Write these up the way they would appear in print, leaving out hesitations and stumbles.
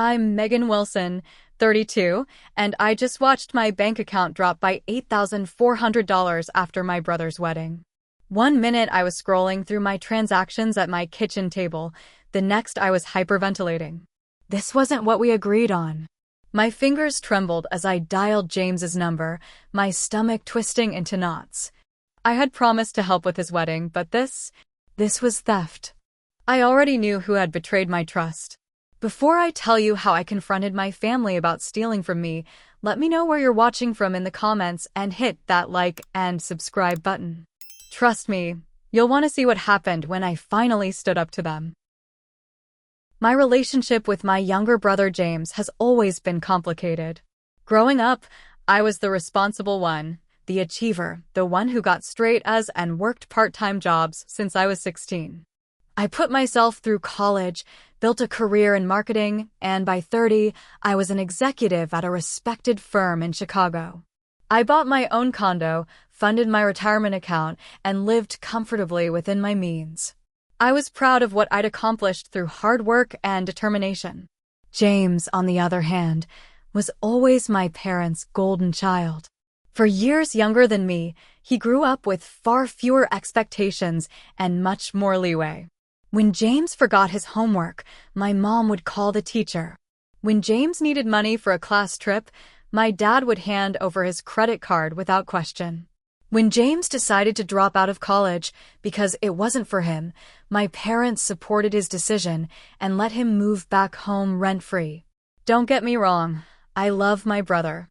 I'm Megan Wilson, 32, and I just watched my bank account drop by $8,400 after my brother's wedding. One minute I was scrolling through my transactions at my kitchen table, the next I was hyperventilating. This wasn't what we agreed on. My fingers trembled as I dialed James's number, my stomach twisting into knots. I had promised to help with his wedding, but this was theft. I already knew who had betrayed my trust. Before I tell you how I confronted my family about stealing from me, let me know where you're watching from in the comments and hit that like and subscribe button. Trust me, you'll want to see what happened when I finally stood up to them. My relationship with my younger brother James has always been complicated. Growing up, I was the responsible one, the achiever, the one who got straight A's and worked part-time jobs since I was 16. I put myself through college, built a career in marketing, and by 30, I was an executive at a respected firm in Chicago. I bought my own condo, funded my retirement account, and lived comfortably within my means. I was proud of what I'd accomplished through hard work and determination. James, on the other hand, was always my parents' golden child. For years younger than me, he grew up with far fewer expectations and much more leeway. When James forgot his homework, my mom would call the teacher. When James needed money for a class trip, my dad would hand over his credit card without question. When James decided to drop out of college because it wasn't for him, my parents supported his decision and let him move back home rent-free. Don't get me wrong, I love my brother.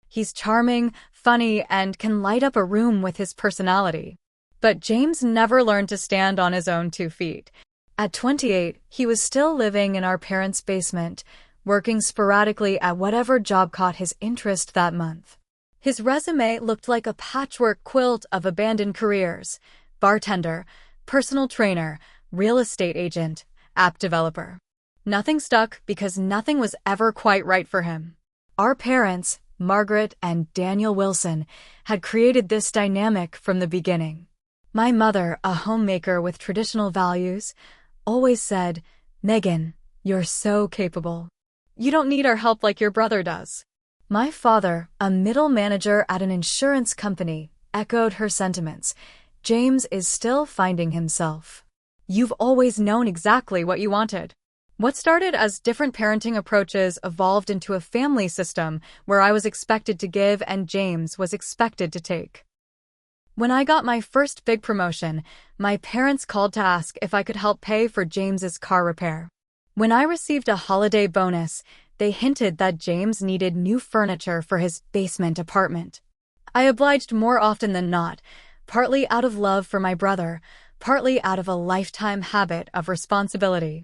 He's charming, funny, and can light up a room with his personality. But James never learned to stand on his own 2 feet. At 28, he was still living in our parents' basement, working sporadically at whatever job caught his interest that month. His resume looked like a patchwork quilt of abandoned careers: bartender, personal trainer, real estate agent, app developer. Nothing stuck because nothing was ever quite right for him. Our parents, Margaret and Daniel Wilson, had created this dynamic from the beginning. My mother, a homemaker with traditional values, always said, "Megan, you're so capable. You don't need our help like your brother does." My father, a middle manager at an insurance company, echoed her sentiments. "James is still finding himself. You've always known exactly what you wanted." What started as different parenting approaches evolved into a family system where I was expected to give and James was expected to take. When I got my first big promotion, my parents called to ask if I could help pay for James's car repair. When I received a holiday bonus, they hinted that James needed new furniture for his basement apartment. I obliged more often than not, partly out of love for my brother, partly out of a lifetime habit of responsibility.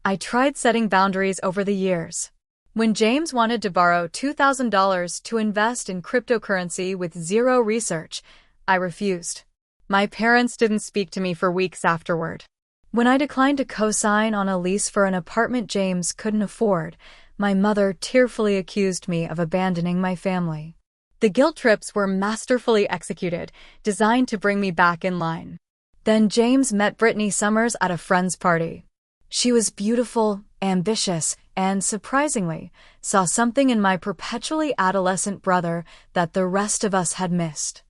I tried setting boundaries over the years. When James wanted to borrow $2,000 to invest in cryptocurrency with zero research, I refused. My parents didn't speak to me for weeks afterward. When I declined to co-sign on a lease for an apartment James couldn't afford, my mother tearfully accused me of abandoning my family. The guilt trips were masterfully executed, designed to bring me back in line. Then James met Brittany Summers at a friend's party. She was beautiful, ambitious, and surprisingly, saw something in my perpetually adolescent brother that the rest of us had missed.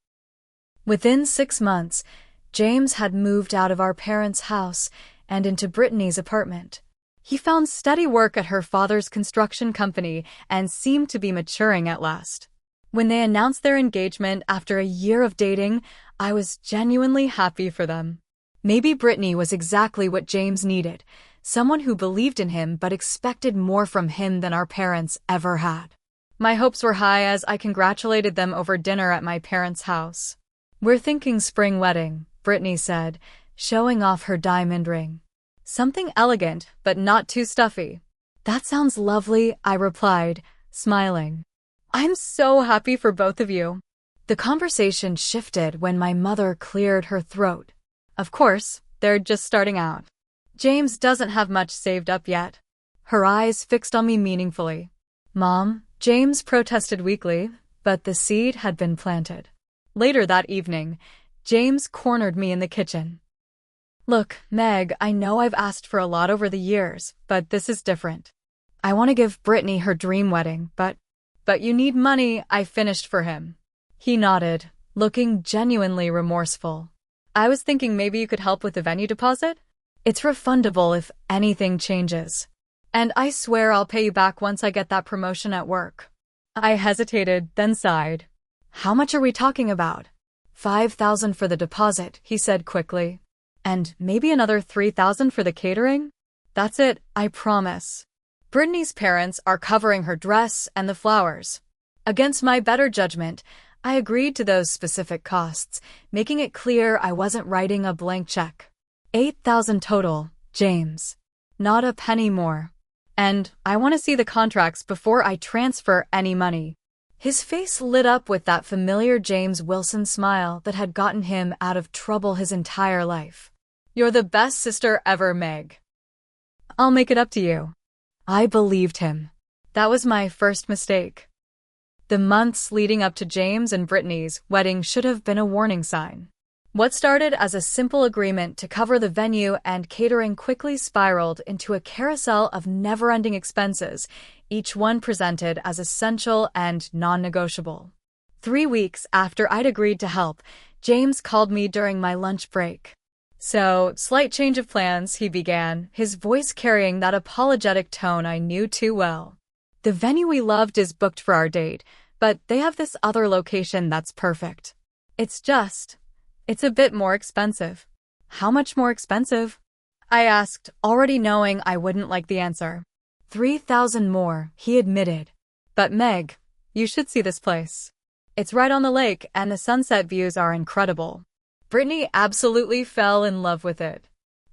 Within 6 months, James had moved out of our parents' house and into Brittany's apartment. He found steady work at her father's construction company and seemed to be maturing at last. When they announced their engagement after a year of dating, I was genuinely happy for them. Maybe Brittany was exactly what James needed, someone who believed in him but expected more from him than our parents ever had. My hopes were high as I congratulated them over dinner at my parents' house. "We're thinking spring wedding," Brittany said, showing off her diamond ring. "Something elegant, but not too stuffy." "That sounds lovely," I replied, smiling. "I'm so happy for both of you." The conversation shifted when my mother cleared her throat. "Of course, they're just starting out. James doesn't have much saved up yet." Her eyes fixed on me meaningfully. "Mom," James protested weakly, but the seed had been planted. Later that evening, James cornered me in the kitchen. "Look, Meg, I know I've asked for a lot over the years, but this is different. I want to give Brittany her dream wedding, but you need money, I finished for him. He nodded, looking genuinely remorseful. I was thinking maybe you could help with the venue deposit? It's refundable if anything changes. And I swear I'll pay you back once I get that promotion at work. I hesitated, then sighed. How much are we talking about? $5,000 for the deposit, he said quickly. And maybe another $3,000 for the catering? That's it, I promise. Brittany's parents are covering her dress and the flowers. Against my better judgment, I agreed to those specific costs, making it clear I wasn't writing a blank check. $8,000 total, James. Not a penny more. And I want to see the contracts before I transfer any money. His face lit up with that familiar James Wilson smile that had gotten him out of trouble his entire life. You're the best sister ever, Meg. I'll make it up to you. I believed him. That was my first mistake. The months leading up to James and Brittany's wedding should have been a warning sign. What started as a simple agreement to cover the venue and catering quickly spiraled into a carousel of never-ending expenses, each one presented as essential and non-negotiable. 3 weeks after I'd agreed to help, James called me during my lunch break. So, slight change of plans, he began, his voice carrying that apologetic tone I knew too well. The venue we loved is booked for our date, but they have this other location that's perfect. It's a bit more expensive. How much more expensive? I asked, already knowing I wouldn't like the answer. $3,000 more, he admitted. But Meg, you should see this place. It's right on the lake and the sunset views are incredible. Brittany absolutely fell in love with it.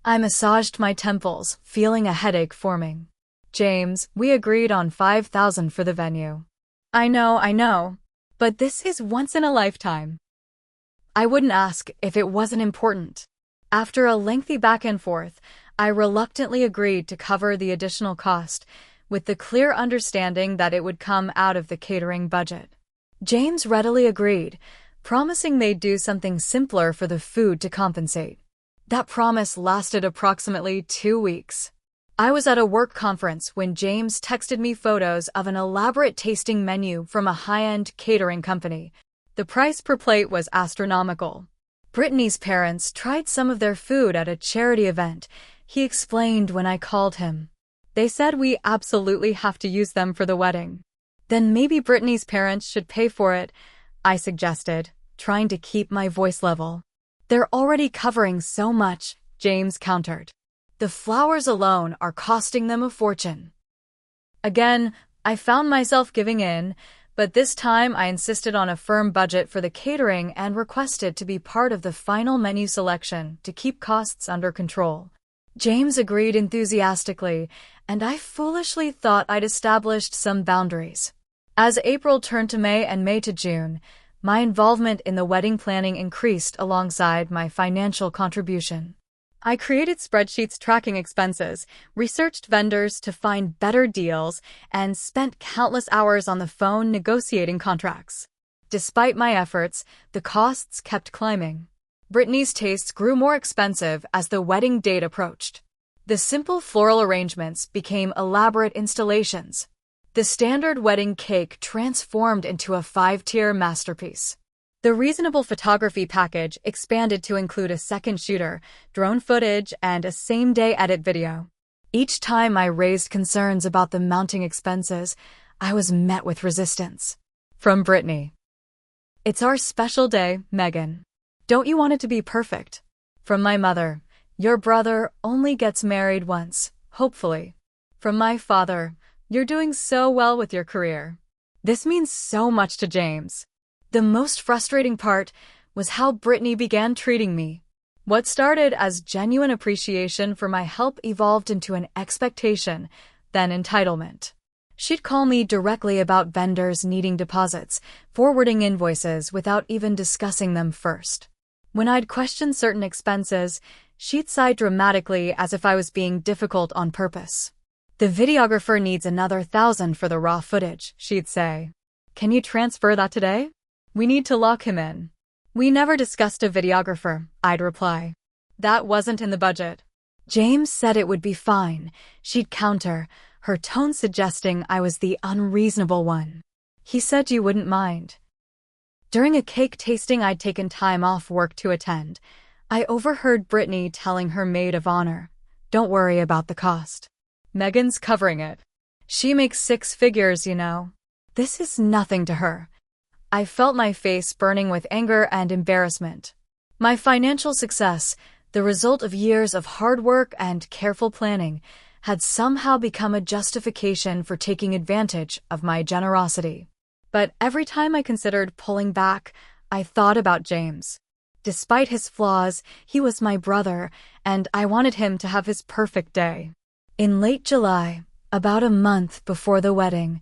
I massaged my temples, feeling a headache forming. James, we agreed on $5,000 for the venue. I know. But this is once in a lifetime. I wouldn't ask if it wasn't important. After a lengthy back and forth, I reluctantly agreed to cover the additional cost, with the clear understanding that it would come out of the catering budget. James readily agreed, promising they'd do something simpler for the food to compensate. That promise lasted approximately 2 weeks. I was at a work conference when James texted me photos of an elaborate tasting menu from a high-end catering company. The price per plate was astronomical. Brittany's parents tried some of their food at a charity event, he explained when I called him. They said we absolutely have to use them for the wedding. Then maybe Brittany's parents should pay for it, I suggested, trying to keep my voice level. They're already covering so much, James countered. The flowers alone are costing them a fortune. Again, I found myself giving in, but this time I insisted on a firm budget for the catering and requested to be part of the final menu selection to keep costs under control. James agreed enthusiastically, and I foolishly thought I'd established some boundaries. As April turned to May and May to June, my involvement in the wedding planning increased alongside my financial contribution. I created spreadsheets tracking expenses, researched vendors to find better deals, and spent countless hours on the phone negotiating contracts. Despite my efforts, the costs kept climbing. Brittany's tastes grew more expensive as the wedding date approached. The simple floral arrangements became elaborate installations. The standard wedding cake transformed into a 5-tier masterpiece. The reasonable photography package expanded to include a second shooter, drone footage, and a same-day edit video. Each time I raised concerns about the mounting expenses, I was met with resistance. From Brittany. It's our special day, Megan. Don't you want it to be perfect? From my mother. Your brother only gets married once, hopefully. From my father. You're doing so well with your career. This means so much to James. The most frustrating part was how Brittany began treating me. What started as genuine appreciation for my help evolved into an expectation, then entitlement. She'd call me directly about vendors needing deposits, forwarding invoices without even discussing them first. When I'd question certain expenses, she'd sigh dramatically as if I was being difficult on purpose. The videographer needs another $1,000 for the raw footage, she'd say. Can you transfer that today? We need to lock him in. We never discussed a videographer, I'd reply. That wasn't in the budget. James said it would be fine, she'd counter, her tone suggesting I was the unreasonable one. He said you wouldn't mind. During a cake tasting I'd taken time off work to attend, I overheard Brittany telling her maid of honor, "Don't worry about the cost. Megan's covering it. She makes 6 figures, you know. This is nothing to her." I felt my face burning with anger and embarrassment. My financial success, the result of years of hard work and careful planning, had somehow become a justification for taking advantage of my generosity. But every time I considered pulling back, I thought about James. Despite his flaws, he was my brother, and I wanted him to have his perfect day. In late July, about a month before the wedding,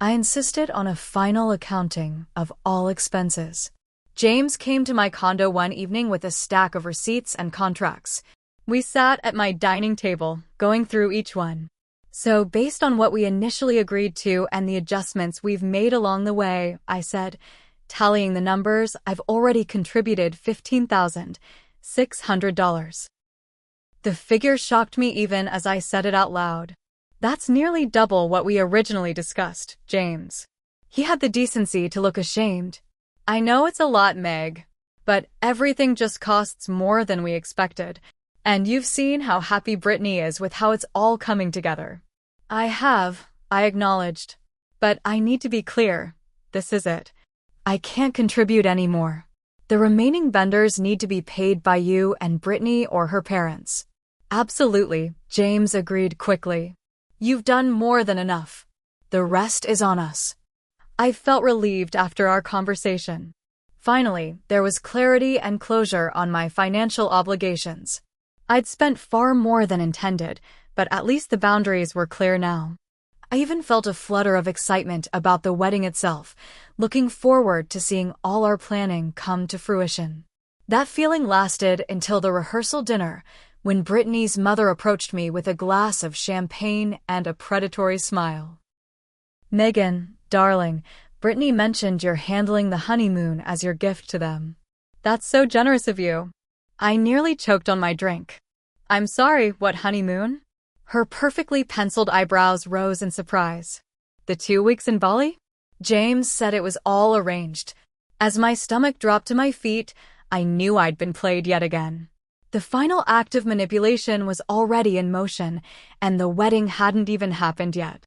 I insisted on a final accounting of all expenses. James came to my condo one evening with a stack of receipts and contracts. We sat at my dining table, going through each one. "So, based on what we initially agreed to and the adjustments we've made along the way," I said, tallying the numbers, "I've already contributed $15,600. The figure shocked me even as I said it out loud. "That's nearly double what we originally discussed, James." He had the decency to look ashamed. "I know it's a lot, Meg, but everything just costs more than we expected. And you've seen how happy Brittany is with how it's all coming together." "I have," I acknowledged. "But I need to be clear. This is it. I can't contribute anymore. The remaining vendors need to be paid by you and Brittany or her parents." "Absolutely," James agreed quickly. "You've done more than enough. The rest is on us." I felt relieved after our conversation. Finally, there was clarity and closure on my financial obligations. I'd spent far more than intended, but at least the boundaries were clear now. I even felt a flutter of excitement about the wedding itself, looking forward to seeing all our planning come to fruition. That feeling lasted until the rehearsal dinner, when Brittany's mother approached me with a glass of champagne and a predatory smile. "Megan, darling, Brittany mentioned you're handling the honeymoon as your gift to them." "That's so generous of you." I nearly choked on my drink. "I'm sorry, what honeymoon?" Her perfectly penciled eyebrows rose in surprise. "The 2 weeks in Bali?" James said it was all arranged. As my stomach dropped to my feet, I knew I'd been played yet again. The final act of manipulation was already in motion, and the wedding hadn't even happened yet.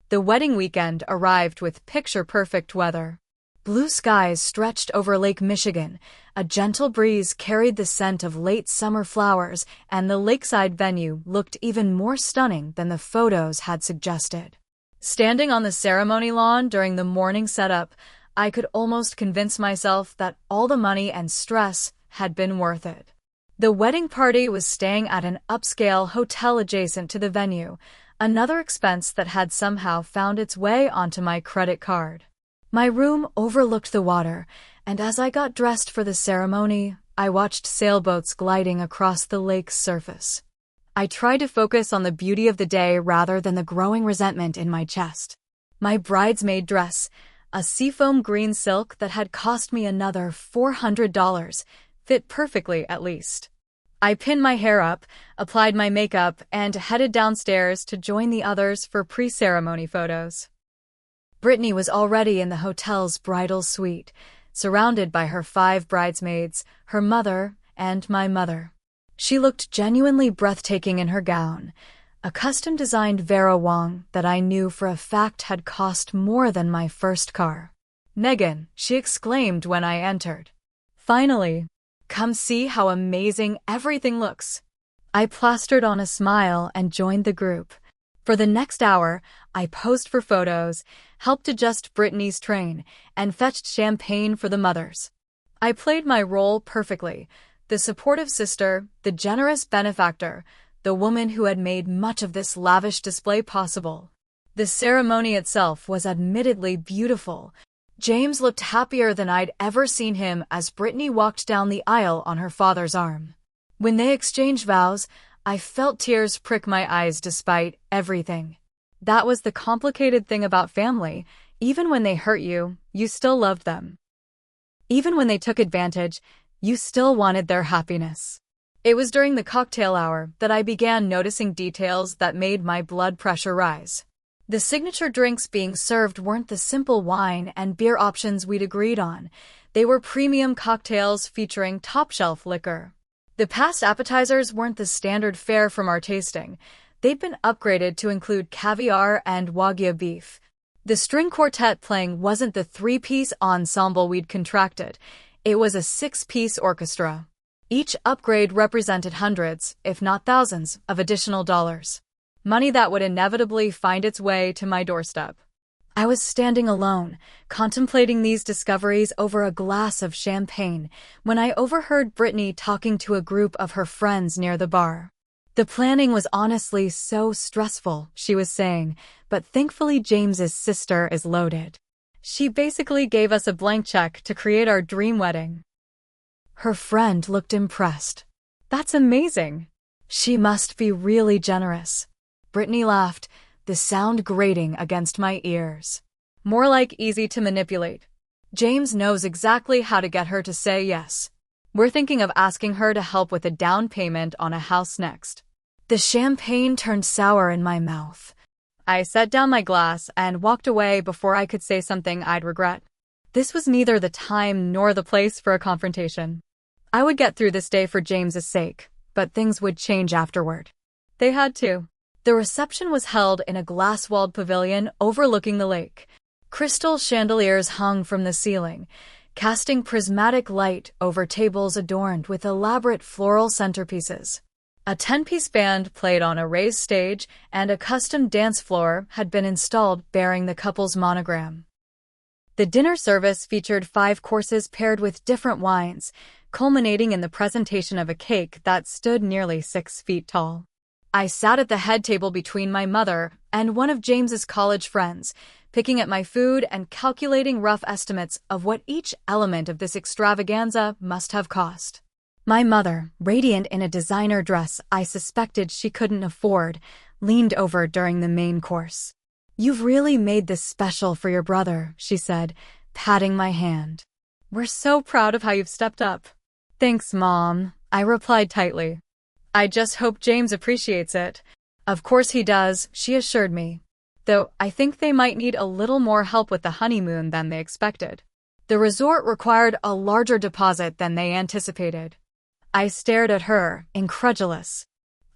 The wedding weekend arrived with picture-perfect weather. Blue skies stretched over Lake Michigan, a gentle breeze carried the scent of late summer flowers, and the lakeside venue looked even more stunning than the photos had suggested. Standing on the ceremony lawn during the morning setup, I could almost convince myself that all the money and stress had been worth it. The wedding party was staying at an upscale hotel adjacent to the venue, another expense that had somehow found its way onto my credit card. My room overlooked the water, and as I got dressed for the ceremony, I watched sailboats gliding across the lake's surface. I tried to focus on the beauty of the day rather than the growing resentment in my chest. My bridesmaid dress, a seafoam green silk that had cost me another $400, fit perfectly at least. I pinned my hair up, applied my makeup, and headed downstairs to join the others for pre-ceremony photos. Brittany was already in the hotel's bridal suite, surrounded by her 5 bridesmaids, her mother, and my mother. She looked genuinely breathtaking in her gown, a custom-designed Vera Wang that I knew for a fact had cost more than my first car. "Megan," she exclaimed when I entered. "Finally. Come see how amazing everything looks." I plastered on a smile and joined the group. For the next hour, I posed for photos, helped adjust Brittany's train, and fetched champagne for the mothers. I played my role perfectly, the supportive sister, the generous benefactor, the woman who had made much of this lavish display possible. The ceremony itself was admittedly beautiful. James looked happier than I'd ever seen him as Brittany walked down the aisle on her father's arm. When they exchanged vows, I felt tears prick my eyes despite everything. That was the complicated thing about family. Even when they hurt you, you still loved them. Even when they took advantage, you still wanted their happiness. It was during the cocktail hour that I began noticing details that made my blood pressure rise. The signature drinks being served weren't the simple wine and beer options we'd agreed on. They were premium cocktails featuring top-shelf liquor. The past appetizers weren't the standard fare from our tasting. They'd been upgraded to include caviar and wagyu beef. The string quartet playing wasn't the three-piece ensemble we'd contracted. It was a six-piece orchestra. Each upgrade represented hundreds, if not thousands, of additional dollars. Money that would inevitably find its way to my doorstep. I was standing alone, contemplating these discoveries over a glass of champagne, when I overheard Brittany talking to a group of her friends near the bar. "The planning was honestly so stressful," she was saying, "but thankfully James's sister is loaded. She basically gave us a blank check to create our dream wedding." Her friend looked impressed. "That's amazing. She must be really generous." Brittany laughed, the sound grating against my ears. "More like easy to manipulate. James knows exactly how to get her to say yes. We're thinking of asking her to help with a down payment on a house next." The champagne turned sour in my mouth. I set down my glass and walked away before I could say something I'd regret. This was neither the time nor the place for a confrontation. I would get through this day for James's sake, but things would change afterward. They had to. The reception was held in a glass-walled pavilion overlooking the lake. Crystal chandeliers hung from the ceiling, casting prismatic light over tables adorned with elaborate floral centerpieces. A 10-piece band played on a raised stage, and a custom dance floor had been installed bearing the couple's monogram. The dinner service featured 5 courses paired with different wines, culminating in the presentation of a cake that stood nearly 6 feet tall. I sat at the head table between my mother and one of James's college friends, picking at my food and calculating rough estimates of what each element of this extravaganza must have cost. My mother, radiant in a designer dress I suspected she couldn't afford, leaned over during the main course. "You've really made this special for your brother," she said, patting my hand. "We're so proud of how you've stepped up." "Thanks, Mom," I replied tightly. "I just hope James appreciates it." "Of course he does," she assured me. "Though I think they might need a little more help with the honeymoon than they expected. The resort required a larger deposit than they anticipated." I stared at her, incredulous.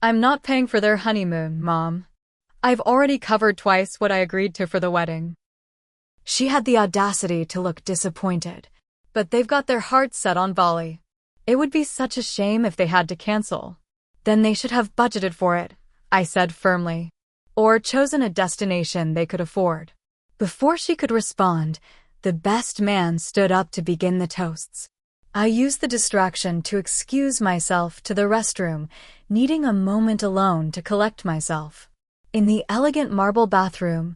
"I'm not paying for their honeymoon, Mom. I've already covered twice what I agreed to for the wedding." She had the audacity to look disappointed. "But they've got their hearts set on Bali. It would be such a shame if they had to cancel." "Then they should have budgeted for it," I said firmly. "Or chosen a destination they could afford." Before she could respond, the best man stood up to begin the toasts. I used the distraction to excuse myself to the restroom, needing a moment alone to collect myself. In the elegant marble bathroom,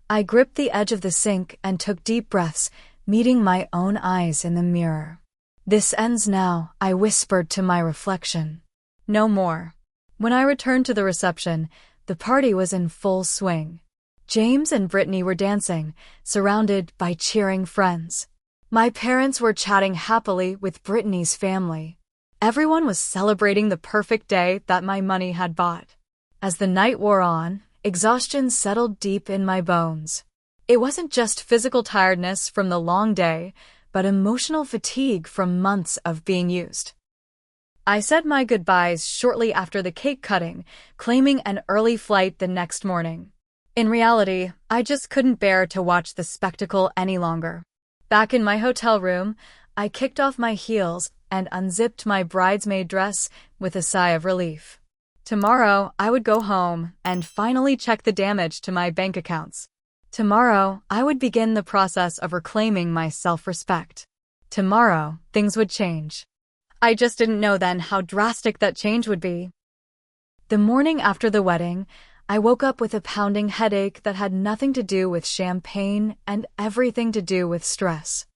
I gripped the edge of the sink and took deep breaths, meeting my own eyes in the mirror. "This ends now," I whispered to my reflection. "No more." When I returned to the reception, the party was in full swing. James and Brittany were dancing, surrounded by cheering friends. My parents were chatting happily with Brittany's family. Everyone was celebrating the perfect day that my money had bought. As the night wore on, exhaustion settled deep in my bones. It wasn't just physical tiredness from the long day, but emotional fatigue from months of being used. I said my goodbyes shortly after the cake cutting, claiming an early flight the next morning. In reality, I just couldn't bear to watch the spectacle any longer. Back in my hotel room, I kicked off my heels and unzipped my bridesmaid dress with a sigh of relief. Tomorrow, I would go home and finally check the damage to my bank accounts. Tomorrow, I would begin the process of reclaiming my self-respect. Tomorrow, things would change. I just didn't know then how drastic that change would be. The morning after the wedding, I woke up with a pounding headache that had nothing to do with champagne and everything to do with stress.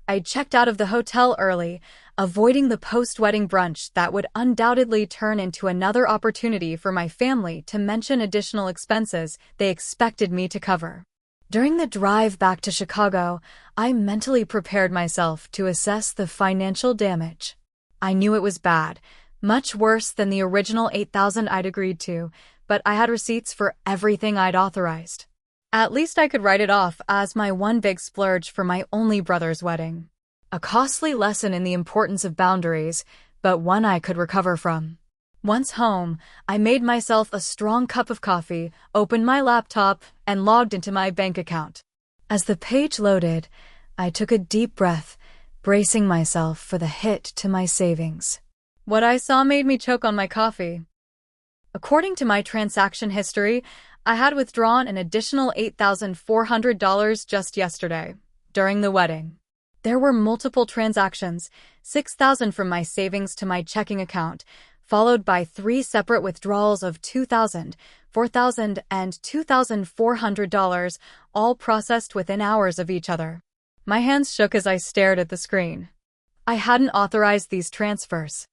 I checked out of the hotel early, avoiding the post-wedding brunch that would undoubtedly turn into another opportunity for my family to mention additional expenses they expected me to cover. During the drive back to Chicago, I mentally prepared myself to assess the financial damage. I knew it was bad, Much worse than the original $8,000 I'd agreed to, but I had receipts for everything I'd authorized. At least I could write it off as my one big splurge for my only brother's wedding. A costly lesson in the importance of boundaries, but one I could recover from. Once home, I made myself a strong cup of coffee, opened my laptop, and logged into my bank account. As the page loaded, I took a deep breath, bracing myself for the hit to my savings. What I saw made me choke on my coffee. According to my transaction history, I had withdrawn an additional $8,400 just yesterday, during the wedding. There were multiple transactions, $6,000 from my savings to my checking account, followed by 3 separate withdrawals of $2,000, $4,000, and $2,400, all processed within hours of each other. My hands shook as I stared at the screen. I hadn't authorized these transfers.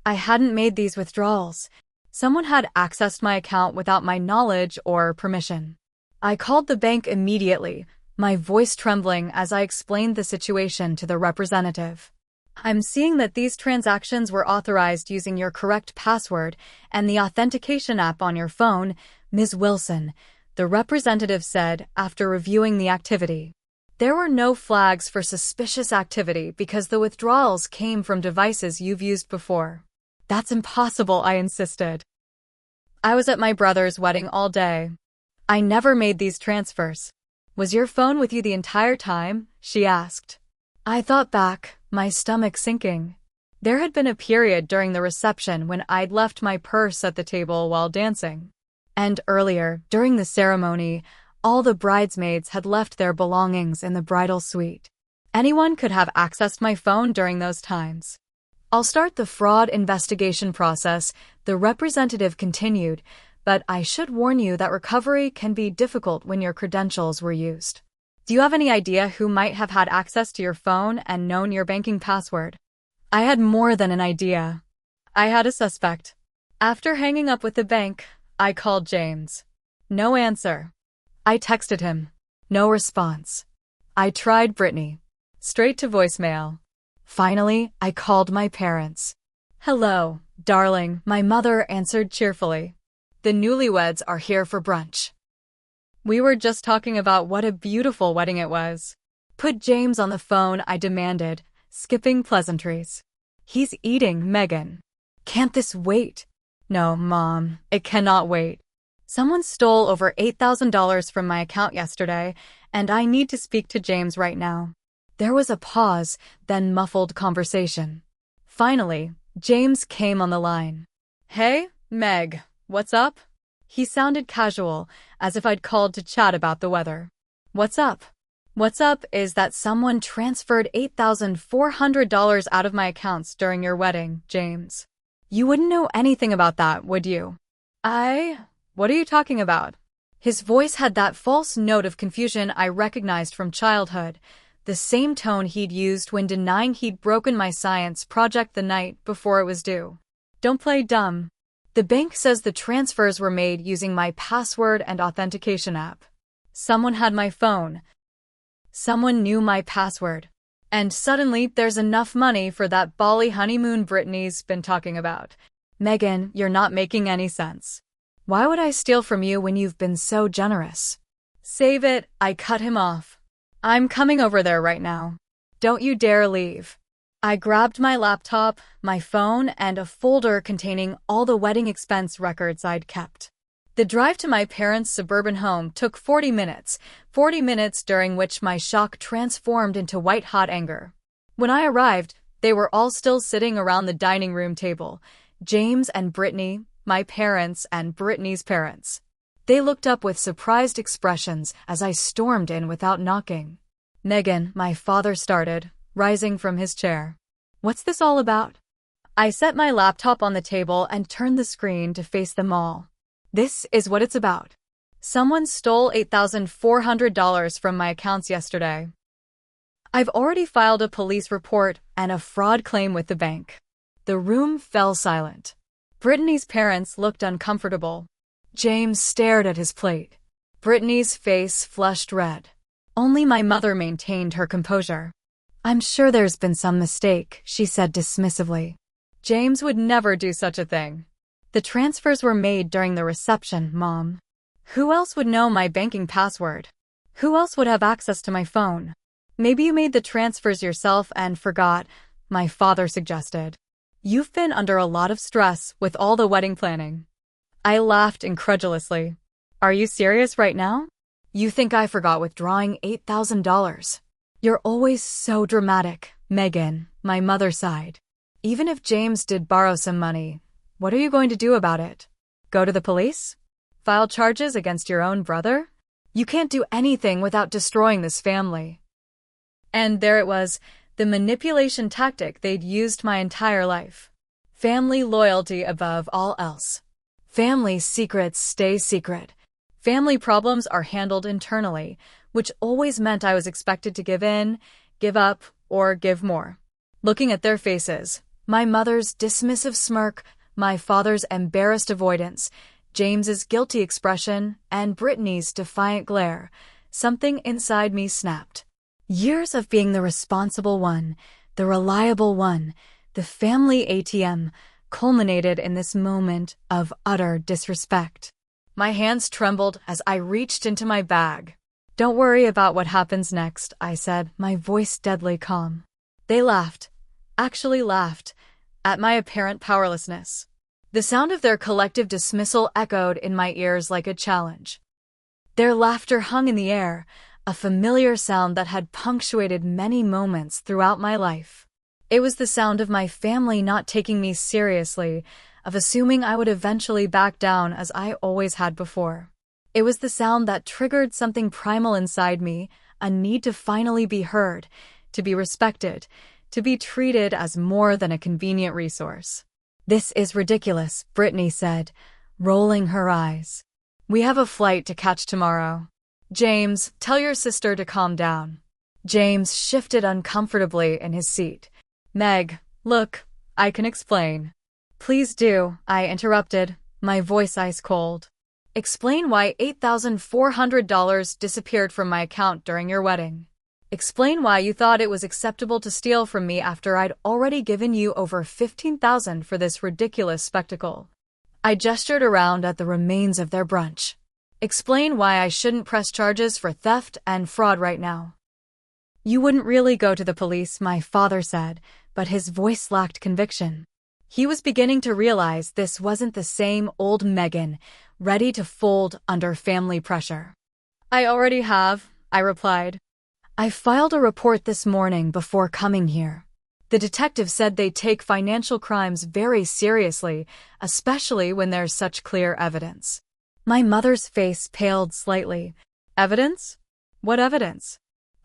I hadn't made these withdrawals. Someone had accessed my account without my knowledge or permission. I called the bank immediately, my voice trembling as I explained the situation to the representative. I'm seeing that these transactions were authorized using your correct password and the authentication app on your phone, Ms. Wilson, the representative said after reviewing the activity. There were no flags for suspicious activity because the withdrawals came from devices you've used before. That's impossible, I insisted. I was at my brother's wedding all day. I never made these transfers. Was your phone with you the entire time? She asked. I thought back, my stomach sinking. There had been a period during the reception when I'd left my purse at the table while dancing. And earlier, during the ceremony, all the bridesmaids had left their belongings in the bridal suite. Anyone could have accessed my phone during those times. I'll start the fraud investigation process, the representative continued, but I should warn you that recovery can be difficult when your credentials were used. Do you have any idea who might have had access to your phone and known your banking password? I had more than an idea. I had a suspect. After hanging up with the bank, I called James. No answer. I texted him. No response. I tried Brittany. Straight to voicemail. Finally, I called my parents. Hello, darling, my mother answered cheerfully. The newlyweds are here for brunch. We were just talking about what a beautiful wedding it was. Put James on the phone, I demanded, skipping pleasantries. He's eating, Megan. Can't this wait? No, Mom, it cannot wait. Someone stole over $8,000 from my account yesterday, and I need to speak to James right now. There was a pause, then muffled conversation. Finally, James came on the line. Hey, Meg, what's up? He sounded casual, as if I'd called to chat about the weather. What's up? What's up is that someone transferred $8,400 out of my accounts during your wedding, James. You wouldn't know anything about that, would you? What are you talking about? His voice had that false note of confusion I recognized from childhood, the same tone he'd used when denying he'd broken my science project the night before it was due. Don't play dumb. The bank says the transfers were made using my password and authentication app. Someone had my phone. Someone knew my password. And suddenly there's enough money for that Bali honeymoon Brittany's been talking about. Megan, you're not making any sense. Why would I steal from you when you've been so generous? Save it, I cut him off. I'm coming over there right now. Don't you dare leave. I grabbed my laptop, my phone, and a folder containing all the wedding expense records I'd kept. The drive to my parents' suburban home took 40 minutes during which my shock transformed into white-hot anger. When I arrived, they were all still sitting around the dining room table, James and Brittany, my parents, and Brittany's parents. They looked up with surprised expressions as I stormed in without knocking. Megan, my father started, rising from his chair. What's this all about? I set my laptop on the table and turned the screen to face them all. This is what it's about. Someone stole $8,400 from my accounts yesterday. I've already filed a police report and a fraud claim with the bank. The room fell silent. Brittany's parents looked uncomfortable. James stared at his plate. Brittany's face flushed red. Only my mother maintained her composure. I'm sure there's been some mistake, she said dismissively. James would never do such a thing. The transfers were made during the reception, Mom. Who else would know my banking password? Who else would have access to my phone? Maybe you made the transfers yourself and forgot, my father suggested. You've been under a lot of stress with all the wedding planning. I laughed incredulously. Are you serious right now? You think I forgot withdrawing $8,000? You're always so dramatic, Megan, my mother sighed. Even if James did borrow some money, what are you going to do about it? Go to the police? File charges against your own brother? You can't do anything without destroying this family. And there it was, the manipulation tactic they'd used my entire life. Family loyalty above all else. Family secrets stay secret. Family problems are handled internally, which always meant I was expected to give in, give up, or give more. Looking at their faces, my mother's dismissive smirk, my father's embarrassed avoidance, James's guilty expression, and Brittany's defiant glare, something inside me snapped. Years of being the responsible one, the reliable one, the family ATM, culminated in this moment of utter disrespect. My hands trembled as I reached into my bag. Don't worry about what happens next, I said, my voice deadly calm. They laughed, actually laughed, at my apparent powerlessness. The sound of their collective dismissal echoed in my ears like a challenge. Their laughter hung in the air, a familiar sound that had punctuated many moments throughout my life. It was the sound of my family not taking me seriously, of assuming I would eventually back down as I always had before. It was the sound that triggered something primal inside me, a need to finally be heard, to be respected, to be treated as more than a convenient resource. This is ridiculous, Brittany said, rolling her eyes. We have a flight to catch tomorrow. James, tell your sister to calm down. James shifted uncomfortably in his seat. Meg, look, I can explain. Please do, I interrupted, my voice ice cold. Explain why $8,400 disappeared from my account during your wedding. Explain why you thought it was acceptable to steal from me after I'd already given you over $15,000 for this ridiculous spectacle. I gestured around at the remains of their brunch. Explain why I shouldn't press charges for theft and fraud right now. You wouldn't really go to the police, my father said, but his voice lacked conviction. He was beginning to realize this wasn't the same old Megan, ready to fold under family pressure. I already have, I replied. I filed a report this morning before coming here. The detective said they take financial crimes very seriously, especially when there's such clear evidence. My mother's face paled slightly. Evidence? What evidence?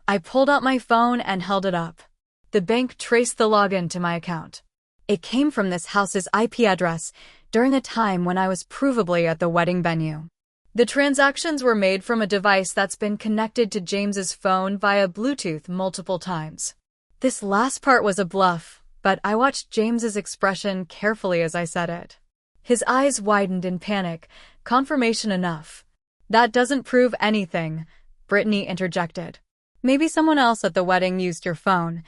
I pulled out my phone and held it up. The bank traced the login to my account. It came from this house's IP address during a time when I was provably at the wedding venue. The transactions were made from a device that's been connected to James's phone via Bluetooth multiple times. This last part was a bluff, but I watched James's expression carefully as I said it. His eyes widened in panic. Confirmation enough. That doesn't prove anything, Brittany interjected. Maybe someone else at the wedding used your phone.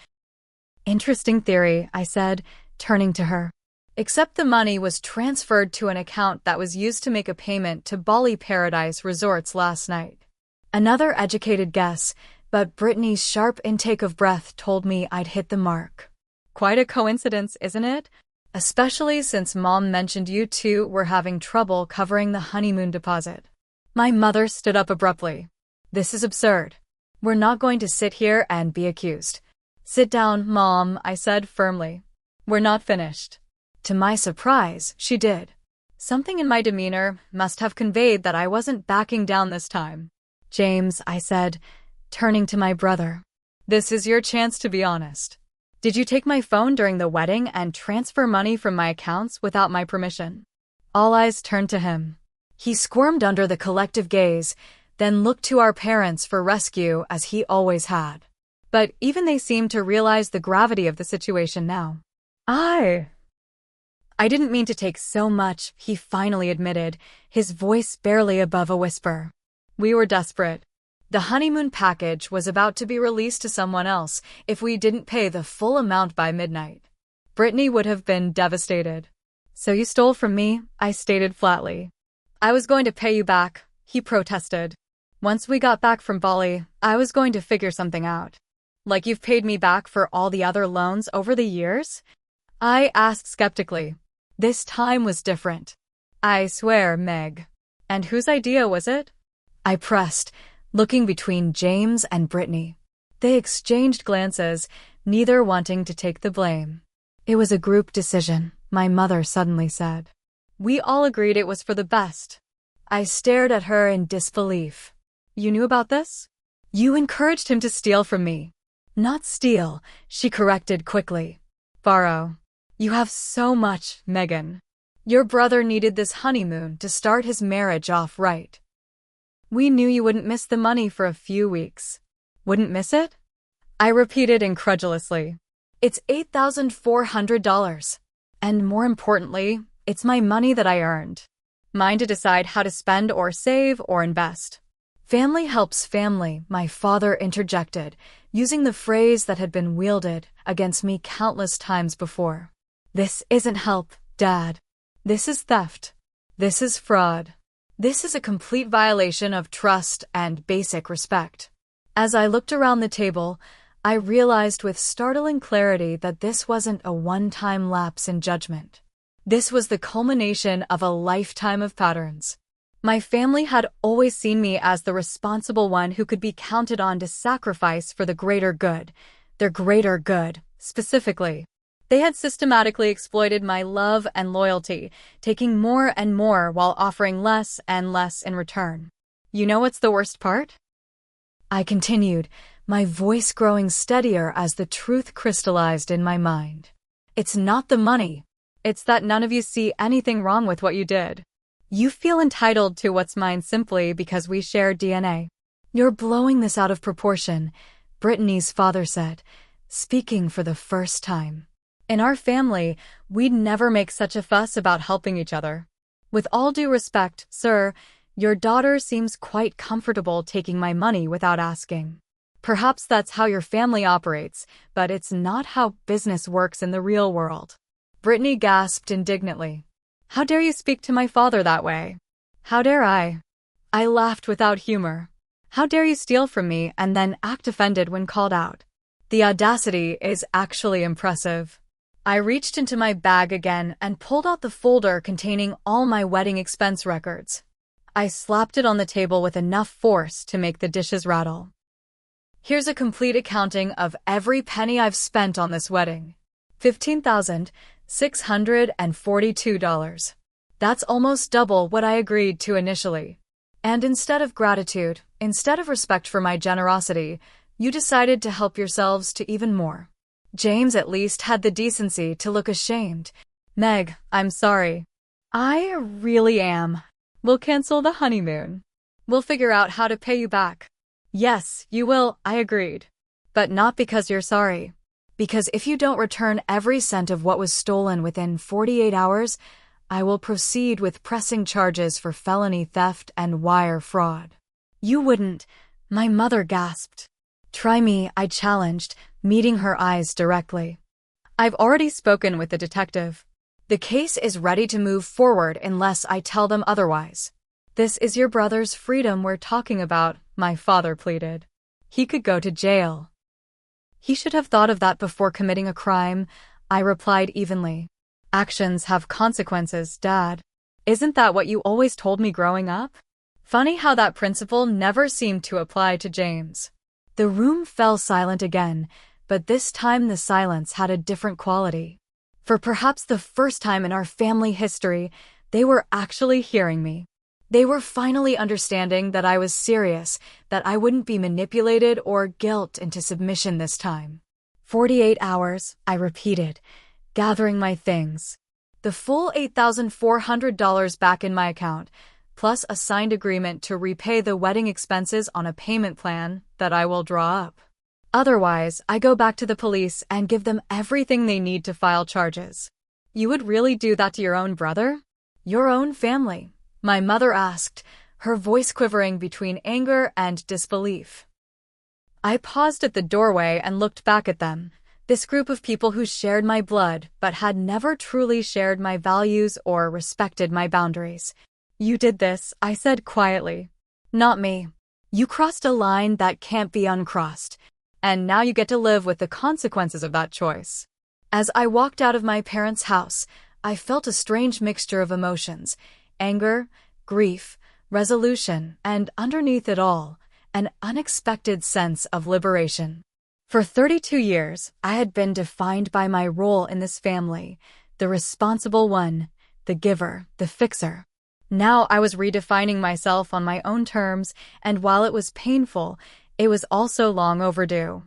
Interesting theory, I said, turning to her. Except the money was transferred to an account that was used to make a payment to Bali Paradise Resorts last night. Another educated guess, but Brittany's sharp intake of breath told me I'd hit the mark. Quite a coincidence, isn't it? Especially since Mom mentioned you two were having trouble covering the honeymoon deposit. My mother stood up abruptly. This is absurd. We're not going to sit here and be accused. Sit down, Mom, I said firmly. We're not finished. To my surprise, she did. Something in my demeanor must have conveyed that I wasn't backing down this time. James, I said, turning to my brother. This is your chance to be honest. Did you take my phone during the wedding and transfer money from my accounts without my permission? All eyes turned to him. He squirmed under the collective gaze, then looked to our parents for rescue as he always had. But even they seemed to realize the gravity of the situation now. I didn't mean to take so much, he finally admitted, his voice barely above a whisper. We were desperate. The honeymoon package was about to be released to someone else if we didn't pay the full amount by midnight. Brittany would have been devastated. "So you stole from me," I stated flatly. "I was going to pay you back," he protested. "Once we got back from Bali, I was going to figure something out." "Like you've paid me back for all the other loans over the years?" I asked skeptically. This time was different. "I swear, Meg." "And whose idea was it?" I pressed, looking between James and Brittany. They exchanged glances, neither wanting to take the blame. "It was a group decision," my mother suddenly said. "We all agreed it was for the best." I stared at her in disbelief. "You knew about this?" "You encouraged him to steal from me." "Not steal," she corrected quickly. "Borrow. You have so much, Megan. Your brother needed this honeymoon to start his marriage off right. We knew you wouldn't miss the money for a few weeks." "Wouldn't miss it?" I repeated incredulously. "It's $8,400. And more importantly, it's my money that I earned. Mine to decide how to spend or save or invest." "Family helps family," my father interjected, using the phrase that had been wielded against me countless times before. "This isn't help, Dad. This is theft. This is fraud. This is a complete violation of trust and basic respect." As I looked around the table, I realized with startling clarity that this wasn't a one-time lapse in judgment. This was the culmination of a lifetime of patterns. My family had always seen me as the responsible one who could be counted on to sacrifice for the greater good, their greater good, specifically. They had systematically exploited my love and loyalty, taking more and more while offering less and less in return. "You know what's the worst part?" I continued, my voice growing steadier as the truth crystallized in my mind. "It's not the money. It's that none of you see anything wrong with what you did. You feel entitled to what's mine simply because we share DNA." "You're blowing this out of proportion," Brittany's father said, speaking for the first time. "In our family, we'd never make such a fuss about helping each other. With all due respect, sir, your daughter seems quite comfortable taking my money without asking. Perhaps that's how your family operates, but it's not how business works in the real world." Brittany gasped indignantly. "How dare you speak to my father that way?" "How dare I?" I laughed without humor. "How dare you steal from me and then act offended when called out? The audacity is actually impressive." I reached into my bag again and pulled out the folder containing all my wedding expense records. I slapped it on the table with enough force to make the dishes rattle. "Here's a complete accounting of every penny I've spent on this wedding. $15,642. That's almost double what I agreed to initially. And instead of gratitude, instead of respect for my generosity, you decided to help yourselves to even more. James at least had the decency to look ashamed. Meg, I'm sorry. I really am. We'll cancel the honeymoon. We'll figure out how to pay you back." "Yes, you will," I agreed. "But not because you're sorry. Because if you don't return every cent of what was stolen within 48 hours, I will proceed with pressing charges for felony theft and wire fraud." "You wouldn't," my mother gasped. "Try me," I challenged, meeting her eyes directly. "I've already spoken with the detective. The case is ready to move forward unless I tell them otherwise." "This is your brother's freedom we're talking about," my father pleaded. "He could go to jail." "He should have thought of that before committing a crime," I replied evenly. "Actions have consequences, Dad. Isn't that what you always told me growing up?" Funny how that principle never seemed to apply to James. The room fell silent again, but this time the silence had a different quality. For perhaps the first time in our family history, they were actually hearing me. They were finally understanding that I was serious, that I wouldn't be manipulated or guilt into submission this time. 48 hours, I repeated, gathering my things. The full $8,400 back in my account, plus a signed agreement to repay the wedding expenses on a payment plan that I will draw up. Otherwise, I go back to the police and give them everything they need to file charges. "You would really do that to your own brother? Your own family?" my mother asked, her voice quivering between anger and disbelief. I paused at the doorway and looked back at them, This group of people who shared my blood but had never truly shared my values or respected my boundaries. You did this, I said quietly. Not me. You crossed a line that can't be uncrossed, and now you get to live with the consequences of that choice. As I walked out of my parents' house, I felt a strange mixture of emotions: anger, grief, resolution, and underneath it all, an unexpected sense of liberation. For 32 years, I had been defined by my role in this family, the responsible one, the giver, the fixer. Now I was redefining myself on my own terms, and while it was painful, it was also long overdue.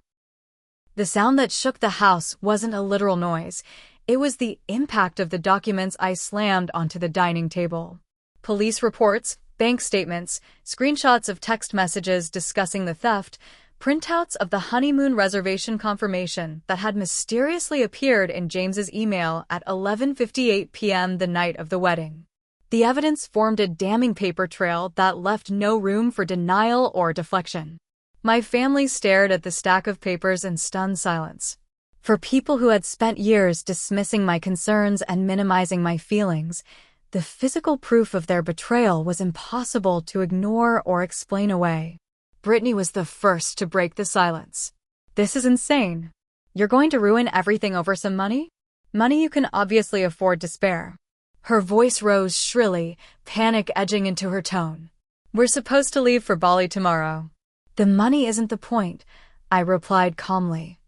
The sound that shook the house wasn't a literal noise. It was the impact of the documents I slammed onto the dining table. Police reports, bank statements, screenshots of text messages discussing the theft, printouts of the honeymoon reservation confirmation that had mysteriously appeared in James's email at 11:58 p.m. the night of the wedding. The evidence formed a damning paper trail that left no room for denial or deflection. My family stared at the stack of papers in stunned silence. For people who had spent years dismissing my concerns and minimizing my feelings, the physical proof of their betrayal was impossible to ignore or explain away. Brittany was the first to break the silence. This is insane. You're going to ruin everything over some money? Money you can obviously afford to spare. Her voice rose shrilly, panic edging into her tone. We're supposed to leave for Bali tomorrow. The money isn't the point, I replied calmly.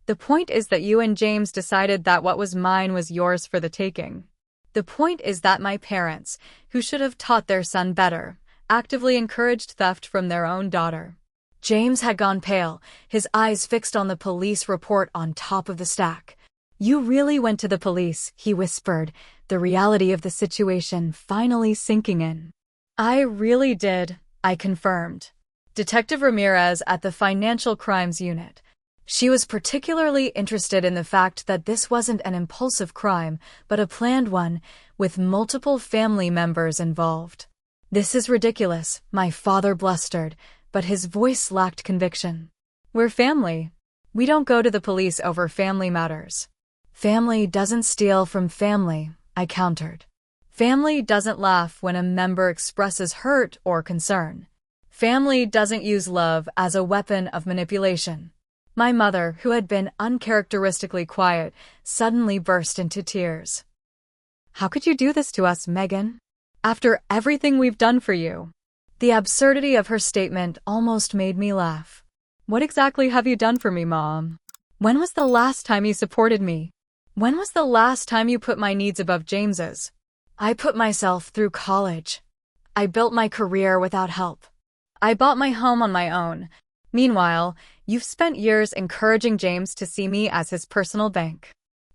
The point is that you and James decided that what was mine was yours for the taking. The point is that my parents, who should have taught their son better, actively encouraged theft from their own daughter. James had gone pale, his eyes fixed on the police report on top of the stack. You really went to the police, he whispered, the reality of the situation finally sinking in. I really did, I confirmed. Detective Ramirez at the Financial Crimes Unit. She was particularly interested in the fact that this wasn't an impulsive crime, but a planned one, with multiple family members involved. This is ridiculous, my father blustered, but his voice lacked conviction. We're family. We don't go to the police over family matters. Family doesn't steal from family, I countered. Family doesn't laugh when a member expresses hurt or concern. Family doesn't use love as a weapon of manipulation. My mother, who had been uncharacteristically quiet, suddenly burst into tears. How could you do this to us, Megan? After everything we've done for you. The absurdity of her statement almost made me laugh. What exactly have you done for me, Mom? When was the last time you supported me? When was the last time you put my needs above James's? I put myself through college. I built my career without help. I bought my home on my own. Meanwhile, you've spent years encouraging James to see me as his personal bank.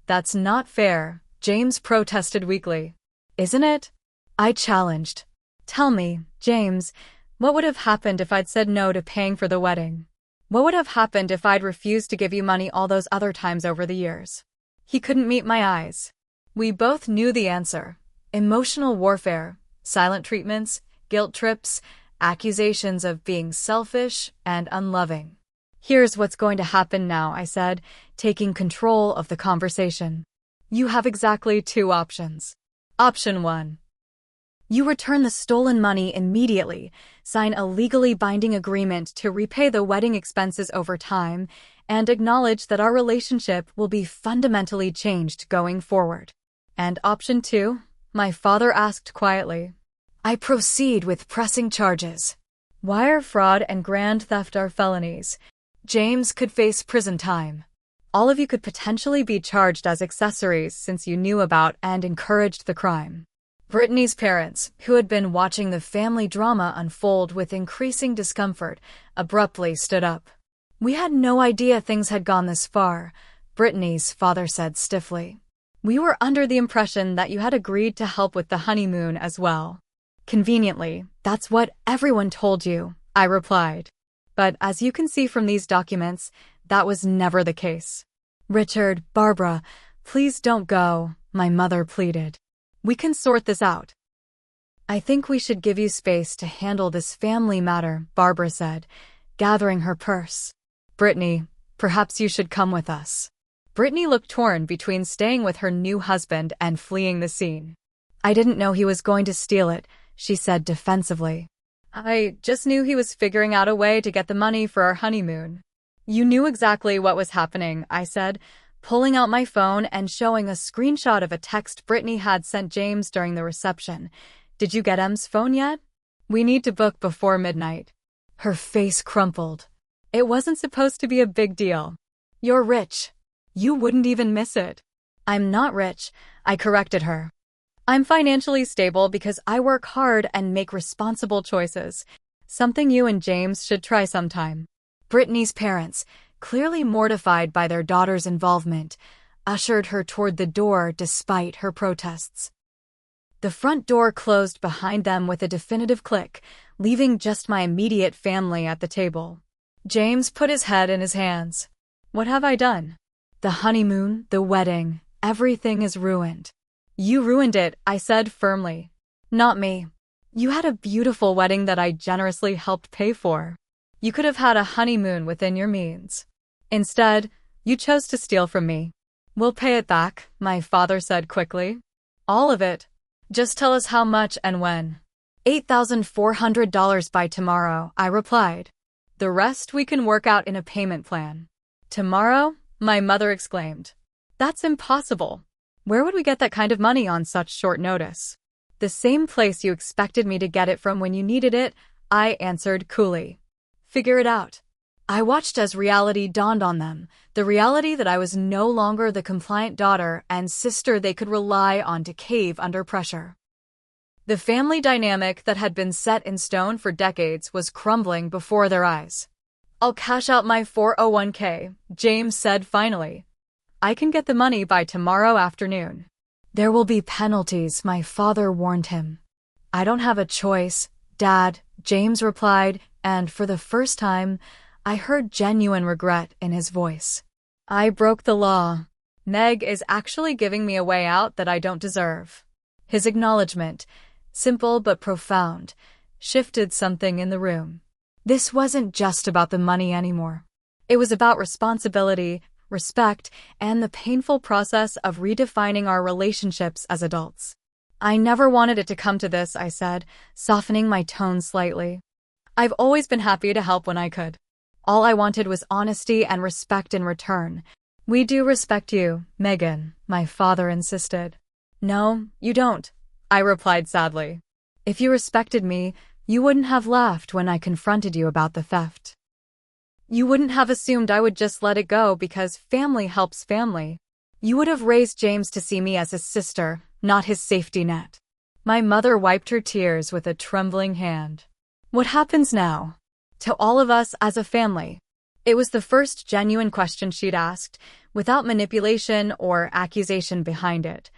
That's not fair, James protested weakly. Isn't it? I challenged. Tell me, James, what would have happened if I'd said no to paying for the wedding? What would have happened if I'd refused to give you money all those other times over the years? He couldn't meet my eyes. We both knew the answer. Emotional warfare, silent treatments, guilt trips, accusations of being selfish and unloving. Here's what's going to happen now, I said, taking control of the conversation. You have exactly two options. Option 1. You return the stolen money immediately, sign a legally binding agreement to repay the wedding expenses over time, and acknowledge that our relationship will be fundamentally changed going forward. And option 2, my father asked quietly. I proceed with pressing charges. Wire fraud and grand theft are felonies. James could face prison time. All of you could potentially be charged as accessories since you knew about and encouraged the crime. Brittany's parents, who had been watching the family drama unfold with increasing discomfort, abruptly stood up. We had no idea things had gone this far, Brittany's father said stiffly. We were under the impression that you had agreed to help with the honeymoon as well. Conveniently, that's what everyone told you, I replied. But as you can see from these documents, that was never the case. Richard, Barbara, please don't go, my mother pleaded. We can sort this out. I think we should give you space to handle this family matter, Barbara said, gathering her purse. Brittany, Perhaps you should come with us. Brittany looked torn between staying with her new husband and fleeing the scene. I didn't know he was going to steal it, she said defensively. I just knew he was figuring out a way to get the money for our honeymoon. You knew exactly what was happening, I said, pulling out my phone and showing a screenshot of a text Brittany had sent James during the reception. Did you get Em's phone yet? We need to book before midnight. Her face crumpled. It wasn't supposed to be a big deal. You're rich. You wouldn't even miss it. I'm not rich, I corrected her. I'm financially stable because I work hard and make responsible choices. Something you and James should try sometime. Brittany's parents, clearly mortified by their daughter's involvement, ushered her toward the door despite her protests. The front door closed behind them with a definitive click, leaving just my immediate family at the table. James put his head in his hands. What have I done? The honeymoon, the wedding, everything is ruined. You ruined it, I said firmly. Not me. You had a beautiful wedding that I generously helped pay for. You could have had a honeymoon within your means. Instead, you chose to steal from me. We'll pay it back, my father said quickly. All of it. Just tell us how much and when. $8,400 by tomorrow, I replied. The rest we can work out in a payment plan. Tomorrow? My mother exclaimed. That's impossible. Where would we get that kind of money on such short notice? The same place you expected me to get it from when you needed it, I answered coolly. Figure it out. I watched as reality dawned on them, the reality that I was no longer the compliant daughter and sister they could rely on to cave under pressure. The family dynamic that had been set in stone for decades was crumbling before their eyes. I'll cash out my 401k, James said finally. I can get the money by tomorrow afternoon. There will be penalties, my father warned him. I don't have a choice, Dad, James replied, and for the first time, I heard genuine regret in his voice. I broke the law. Meg is actually giving me a way out that I don't deserve. His acknowledgement, simple but profound, shifted something in the room. This wasn't just about the money anymore. It was about responsibility, respect, and the painful process of redefining our relationships as adults. I never wanted it to come to this, I said, softening my tone slightly. I've always been happy to help when I could. All I wanted was honesty and respect in return. We do respect you, Megan, my father insisted. No, you don't, I replied sadly. If you respected me, you wouldn't have laughed when I confronted you about the theft. You wouldn't have assumed I would just let it go because family helps family. You would have raised James to see me as his sister, not his safety net. My mother wiped her tears with a trembling hand. What happens now? To all of us as a family? It was the first genuine question she'd asked, without manipulation or accusation behind it.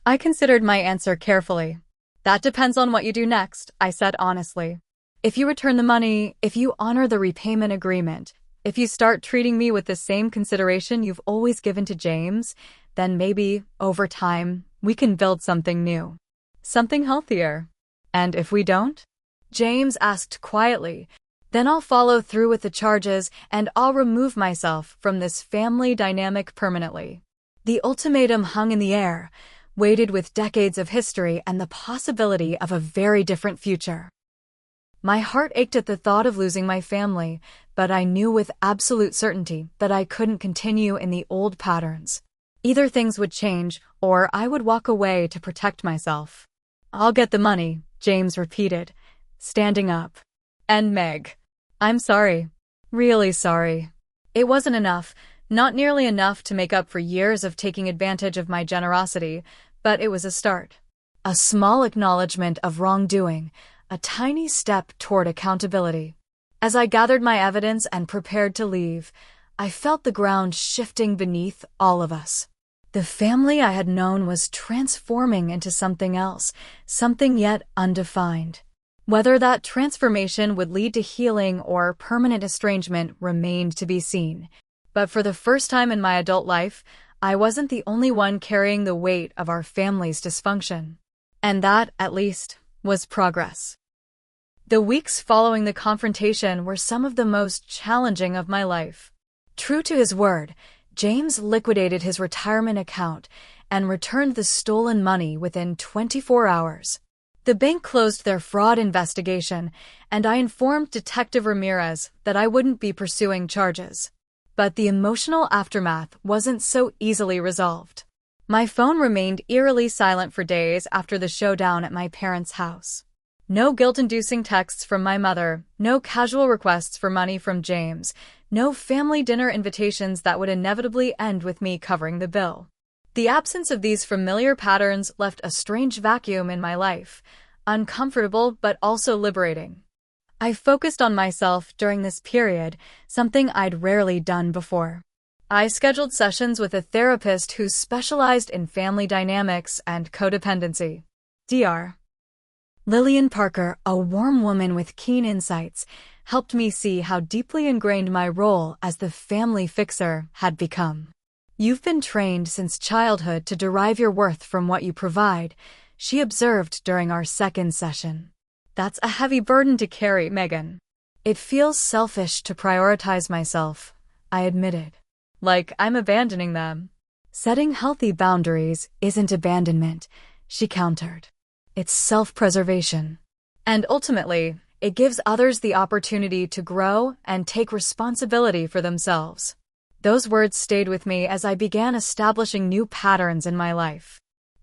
I considered my answer carefully. That depends on what you do next, I said honestly. If you return the money, if you honor the repayment agreement, if you start treating me with the same consideration you've always given to James, then maybe, over time, we can build something new. Something healthier. And if we don't? James asked quietly. Then I'll follow through with the charges and I'll remove myself from this family dynamic permanently. The ultimatum hung in the air, weighted with decades of history and the possibility of a very different future. My heart ached at the thought of losing my family, but I knew with absolute certainty that I couldn't continue in the old patterns. Either things would change, or I would walk away to protect myself. I'll get the money, James repeated, standing up. And Meg. I'm sorry. Really sorry. It wasn't enough, not nearly enough to make up for years of taking advantage of my generosity, but it was a start. A small acknowledgement of wrongdoing, a tiny step toward accountability. As I gathered my evidence and prepared to leave, I felt the ground shifting beneath all of us. The family I had known was transforming into something else, something yet undefined. Whether that transformation would lead to healing or permanent estrangement remained to be seen. But for the first time in my adult life, I wasn't the only one carrying the weight of our family's dysfunction. And that, at least, was progress. The weeks following the confrontation were some of the most challenging of my life. True to his word, James liquidated his retirement account and returned the stolen money within 24 hours. The bank closed their fraud investigation, and I informed Detective Ramirez that I wouldn't be pursuing charges. But the emotional aftermath wasn't so easily resolved. My phone remained eerily silent for days after the showdown at my parents' house. No guilt-inducing texts from my mother, no casual requests for money from James, no family dinner invitations that would inevitably end with me covering the bill. The absence of these familiar patterns left a strange vacuum in my life, uncomfortable but also liberating. I focused on myself during this period, something I'd rarely done before. I scheduled sessions with a therapist who specialized in family dynamics and codependency. Dr. Lillian Parker, a warm woman with keen insights, helped me see how deeply ingrained my role as the family fixer had become. "You've been trained since childhood to derive your worth from what you provide," she observed during our second session. "That's a heavy burden to carry, Megan." "It feels selfish to prioritize myself," I admitted. "Like I'm abandoning them." "Setting healthy boundaries isn't abandonment," she countered. "It's self-preservation. And ultimately, it gives others the opportunity to grow and take responsibility for themselves." Those words stayed with me as I began establishing new patterns in my life.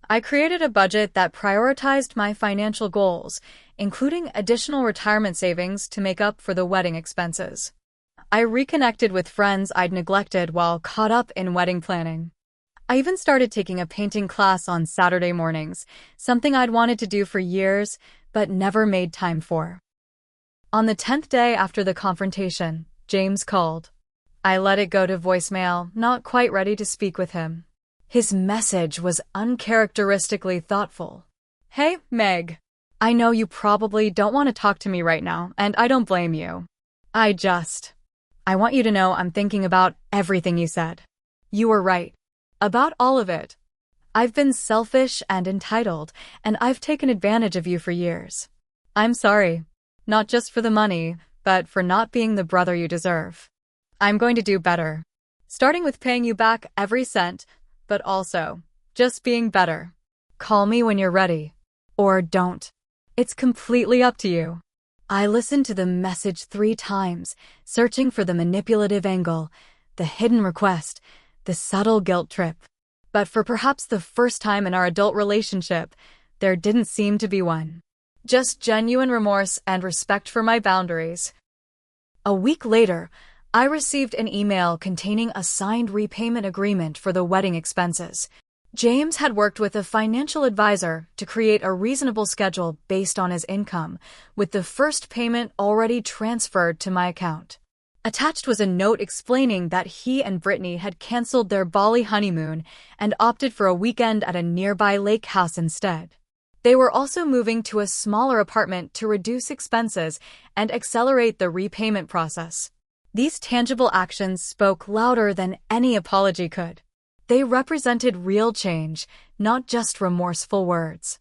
I created a budget that prioritized my financial goals, including additional retirement savings to make up for the wedding expenses. I reconnected with friends I'd neglected while caught up in wedding planning. I even started taking a painting class on Saturday mornings, something I'd wanted to do for years but never made time for. On the 10th day after the confrontation, James called. I let it go to voicemail, not quite ready to speak with him. His message was uncharacteristically thoughtful. "Hey, Meg. I know you probably don't want to talk to me right now, and I don't blame you. I want you to know I'm thinking about everything you said. You were right. About all of it. I've been selfish and entitled, and I've taken advantage of you for years. I'm sorry. Not just for the money, but for not being the brother you deserve. I'm going to do better. Starting with paying you back every cent, but also just being better. Call me when you're ready. Or don't. It's completely up to you." I listened to the message 3 times, searching for the manipulative angle, the hidden request, the subtle guilt trip. But for perhaps the first time in our adult relationship, there didn't seem to be one. Just genuine remorse and respect for my boundaries. A week later, I received an email containing a signed repayment agreement for the wedding expenses. James had worked with a financial advisor to create a reasonable schedule based on his income, with the first payment already transferred to my account. Attached was a note explaining that he and Brittany had canceled their Bali honeymoon and opted for a weekend at a nearby lake house instead. They were also moving to a smaller apartment to reduce expenses and accelerate the repayment process. These tangible actions spoke louder than any apology could. They represented real change, not just remorseful words.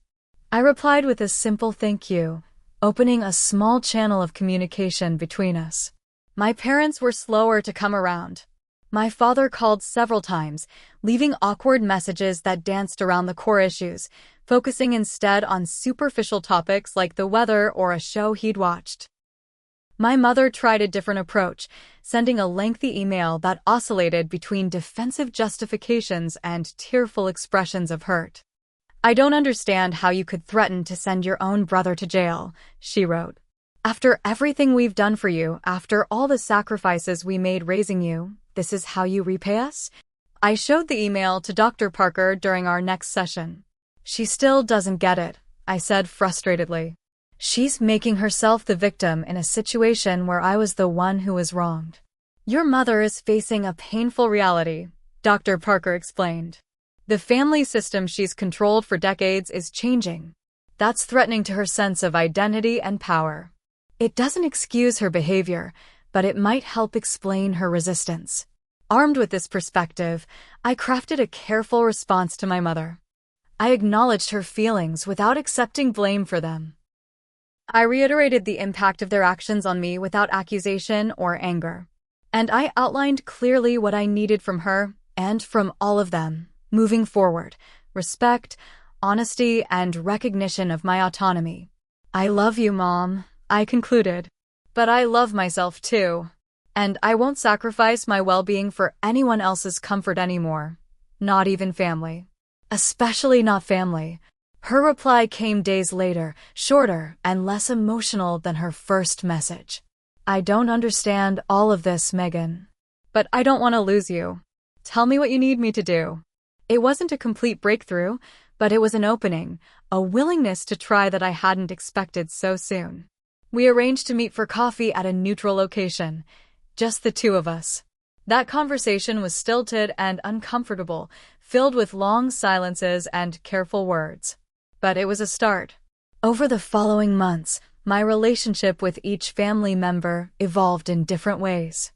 I replied with a simple thank you, opening a small channel of communication between us. My parents were slower to come around. My father called several times, leaving awkward messages that danced around the core issues, focusing instead on superficial topics like the weather or a show he'd watched. My mother tried a different approach, sending a lengthy email that oscillated between defensive justifications and tearful expressions of hurt. "I don't understand how you could threaten to send your own brother to jail," she wrote. "After everything we've done for you, after all the sacrifices we made raising you, this is how you repay us?" I showed the email to Dr. Parker during our next session. "She still doesn't get it," I said frustratedly. "She's making herself the victim in a situation where I was the one who was wronged." "Your mother is facing a painful reality," Dr. Parker explained. "The family system she's controlled for decades is changing. That's threatening to her sense of identity and power. It doesn't excuse her behavior, but it might help explain her resistance." Armed with this perspective, I crafted a careful response to my mother. I acknowledged her feelings without accepting blame for them. I reiterated the impact of their actions on me without accusation or anger. And I outlined clearly what I needed from her and from all of them, moving forward: respect, honesty, and recognition of my autonomy. I love you, Mom, I concluded. But I love myself too. And I won't sacrifice my well-being for anyone else's comfort anymore. Not even family. Especially not family. Her reply came days later, shorter and less emotional than her first message. I don't understand all of this, Megan. But I don't want to lose you. Tell me what you need me to do. It wasn't a complete breakthrough, but it was an opening, a willingness to try that I hadn't expected so soon. We arranged to meet for coffee at a neutral location. Just the two of us. That conversation was stilted and uncomfortable, filled with long silences and careful words. But it was a start. Over the following months, my relationship with each family member evolved in different ways.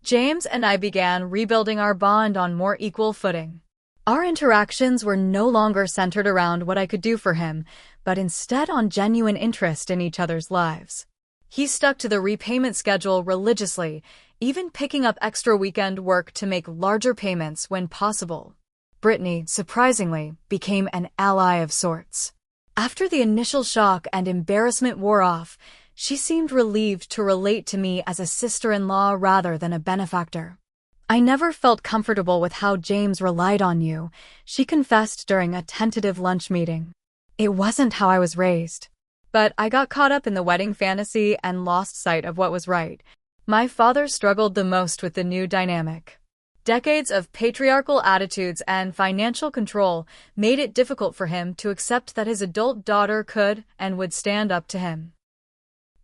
James and I began rebuilding our bond on more equal footing. Our interactions were no longer centered around what I could do for him, but instead on genuine interest in each other's lives. He stuck to the repayment schedule religiously, even picking up extra weekend work to make larger payments when possible. Brittany, surprisingly, became an ally of sorts. After the initial shock and embarrassment wore off, she seemed relieved to relate to me as a sister-in-law rather than a benefactor. I never felt comfortable with how James relied on you, she confessed during a tentative lunch meeting. It wasn't how I was raised. But I got caught up in the wedding fantasy and lost sight of what was right. My father struggled the most with the new dynamic. Decades of patriarchal attitudes and financial control made it difficult for him to accept that his adult daughter could and would stand up to him.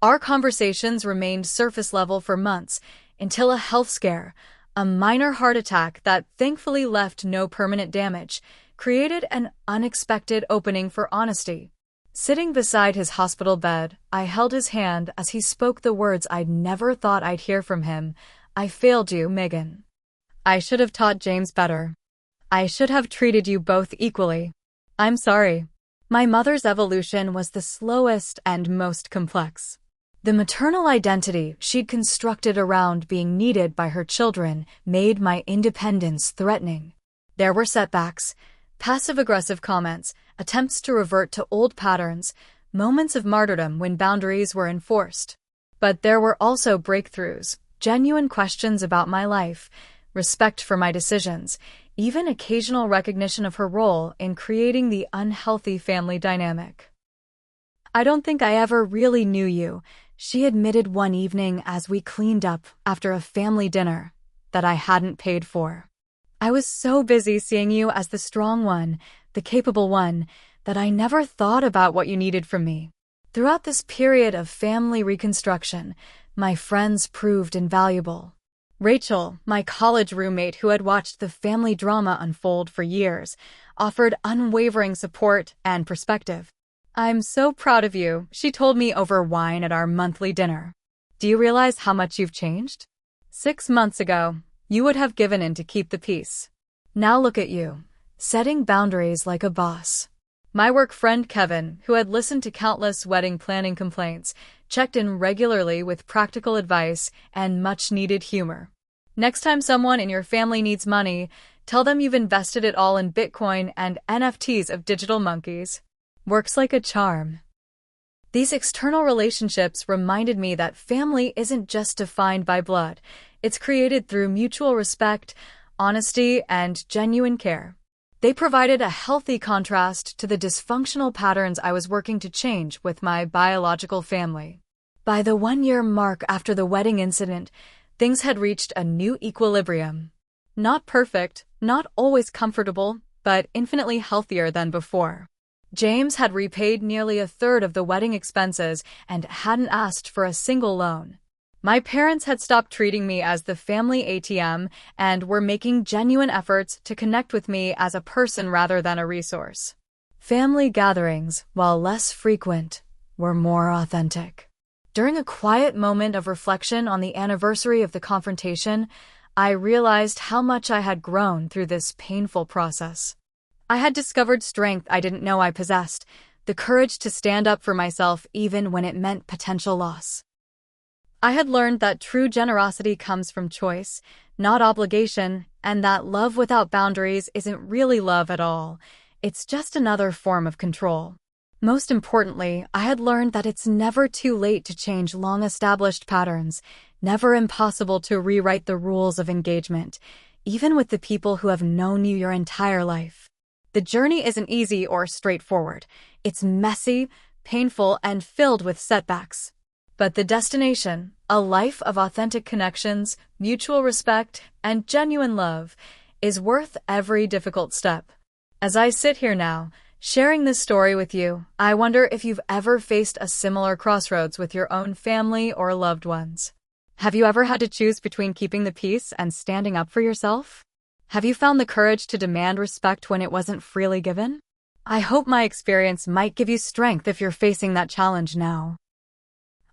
Our conversations remained surface level for months, until a health scare, a minor heart attack that thankfully left no permanent damage, created an unexpected opening for honesty. Sitting beside his hospital bed, I held his hand as he spoke the words I'd never thought I'd hear from him. I failed you, Megan. I should have taught James better. I should have treated you both equally. I'm sorry. My mother's evolution was the slowest and most complex. The maternal identity she'd constructed around being needed by her children made my independence threatening. There were setbacks, passive-aggressive comments, attempts to revert to old patterns, moments of martyrdom when boundaries were enforced. But there were also breakthroughs, genuine questions about my life, respect for my decisions, even occasional recognition of her role in creating the unhealthy family dynamic. I don't think I ever really knew you, she admitted one evening as we cleaned up after a family dinner that I hadn't paid for. I was so busy seeing you as the strong one, the capable one, that I never thought about what you needed from me. Throughout this period of family reconstruction, my friends proved invaluable. Rachel, my college roommate who had watched the family drama unfold for years, offered unwavering support and perspective. I'm so proud of you, she told me over wine at our monthly dinner. Do you realize how much you've changed? 6 months ago, you would have given in to keep the peace. Now look at you, setting boundaries like a boss. My work friend Kevin, who had listened to countless wedding planning complaints, checked in regularly with practical advice and much-needed humor. Next time someone in your family needs money, tell them you've invested it all in Bitcoin and NFTs of digital monkeys. Works like a charm. These external relationships reminded me that family isn't just defined by blood. It's created through mutual respect, honesty, and genuine care. They provided a healthy contrast to the dysfunctional patterns I was working to change with my biological family. By the 1-year mark after the wedding incident, things had reached a new equilibrium. Not perfect, not always comfortable, but infinitely healthier than before. James had repaid nearly 1/3 of the wedding expenses and hadn't asked for a single loan. My parents had stopped treating me as the family ATM and were making genuine efforts to connect with me as a person rather than a resource. Family gatherings, while less frequent, were more authentic. During a quiet moment of reflection on the anniversary of the confrontation, I realized how much I had grown through this painful process. I had discovered strength I didn't know I possessed, the courage to stand up for myself even when it meant potential loss. I had learned that true generosity comes from choice, not obligation, and that love without boundaries isn't really love at all. It's just another form of control. Most importantly, I had learned that it's never too late to change long-established patterns, never impossible to rewrite the rules of engagement, even with the people who have known you your entire life. The journey isn't easy or straightforward. It's messy, painful, and filled with setbacks. But the destination, a life of authentic connections, mutual respect, and genuine love, is worth every difficult step. As I sit here now, sharing this story with you, I wonder if you've ever faced a similar crossroads with your own family or loved ones. Have you ever had to choose between keeping the peace and standing up for yourself? Have you found the courage to demand respect when it wasn't freely given? I hope my experience might give you strength if you're facing that challenge now.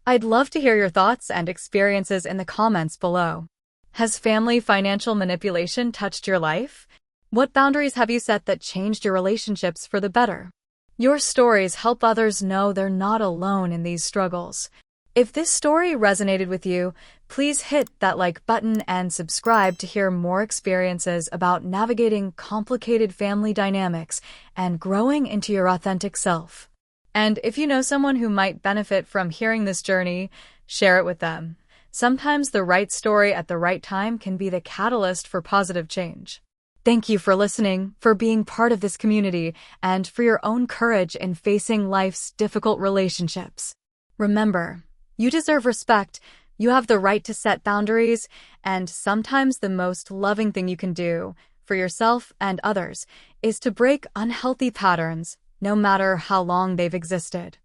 I'd love to hear your thoughts and experiences in the comments below. Has family financial manipulation touched your life? What boundaries have you set that changed your relationships for the better? Your stories help others know they're not alone in these struggles. If this story resonated with you, please hit that like button and subscribe to hear more experiences about navigating complicated family dynamics and growing into your authentic self. And if you know someone who might benefit from hearing this journey, share it with them. Sometimes the right story at the right time can be the catalyst for positive change. Thank you for listening, for being part of this community, and for your own courage in facing life's difficult relationships. Remember, you deserve respect, you have the right to set boundaries, and sometimes the most loving thing you can do, for yourself and others, is to break unhealthy patterns, no matter how long they've existed.